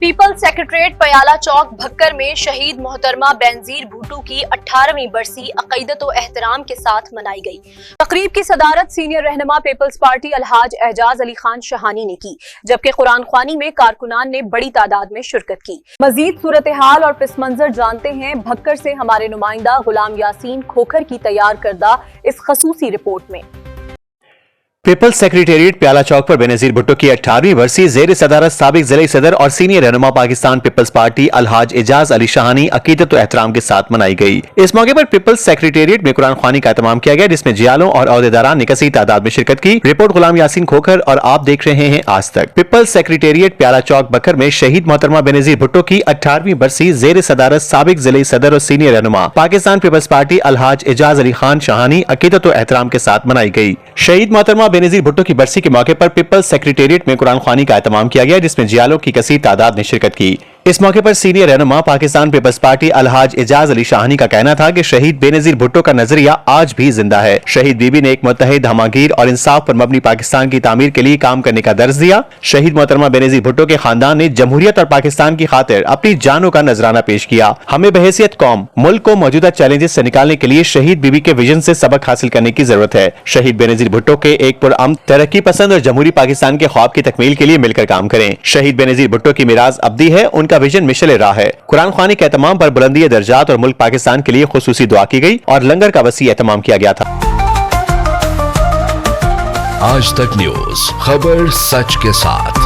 People secretariat پیالہ چوک بھکر میں شہید محترمہ بینظیر بھٹو کی 18ویں برسی عقیدت و احترام کے ساتھ منائی گئی۔ تقریب کی صدارت سینئر رہنما پیپلز پارٹی الحاج اعجاز علی خان شہانی نے کی، جبکہ قرآن خوانی میں کارکنان نے بڑی تعداد میں شرکت کی۔ مزید صورتحال اور پس منظر جانتے ہیں بھکر سے ہمارے نمائندہ غلام یاسین کھوکھر کی تیار کردہ اس خصوصی رپورٹ میں۔ پیپلز سیکریٹریٹ پیالہ چوک پر بینظیر بھٹو کی 18ویں برسی زیر صدارت سابق ضلعی صدر اور سینئر رہنما پاکستان پیپلز پارٹی الحاج اعجاز علی شہانی عقیدت و احترام کے ساتھ منائی گئی۔ اس موقع پر پیپلز سیکریٹریٹ میں قرآن خوانی کا اہتمام کیا گیا، جس میں جیالوں اور عہدیداران نے کثیر تعداد میں شرکت کی۔ رپورٹ غلام یاسین کھوکھر اور آپ دیکھ رہے ہیں آج تک۔ پیپلز سیکریٹریٹ پیالہ چوک بکر میں شہید محترمہ بینظیر بھٹو کی 18ویں برسی زیر صدارت سابق ضلعی صدر اور سینئر رہنما پاکستان پیپلز پارٹی الحاج اعجاز علی خان شہانی عقیدت و احترام کے ساتھ منائی گئی۔ شہید محترمہ بینظیر بھٹو کی برسی کے موقع پر پیپلز سیکریٹریٹ میں قرآن خوانی کا اہتمام کیا گیا، جس میں جیالوں کی کثیر تعداد نے شرکت کی۔ اس موقع پر سینئر رہنما پاکستان پیپلز پارٹی الحاج اعجاز علی شہانی کا کہنا تھا کہ شہید بینظیر بھٹو کا نظریہ آج بھی زندہ ہے۔ شہید بی بی نے ایک متحد، ہماگیر اور انصاف پر مبنی پاکستان کی تعمیر کے لیے کام کرنے کا درس دیا۔ شہید محترمہ بینظیر بھٹو کے خاندان نے جمہوریت اور پاکستان کی خاطر اپنی جانوں کا نذرانہ پیش کیا۔ ہمیں بحیثیت قوم ملک کو موجودہ چیلنجز سے نکالنے کے لیے شہید بی بی کے ویژن سے سبق حاصل کرنے کی ضرورت ہے۔ شہید بینظیر بھٹو کے ایک پرامن، ترقی پسند اور جمہوری پاکستان کے خواب کی تکمیل کے لیے مل کر کام کریں۔ شہید بینظیر بھٹو کی میراث ابدی ہے، ان کا ویژن مشعل راہ ہے۔ قرآن خوانی کے اہتمام پر بلندی درجات اور ملک پاکستان کے لیے خصوصی دعا کی گئی اور لنگر کا وسیع اہتمام کیا گیا تھا۔ آج تک نیوز، خبر سچ کے ساتھ۔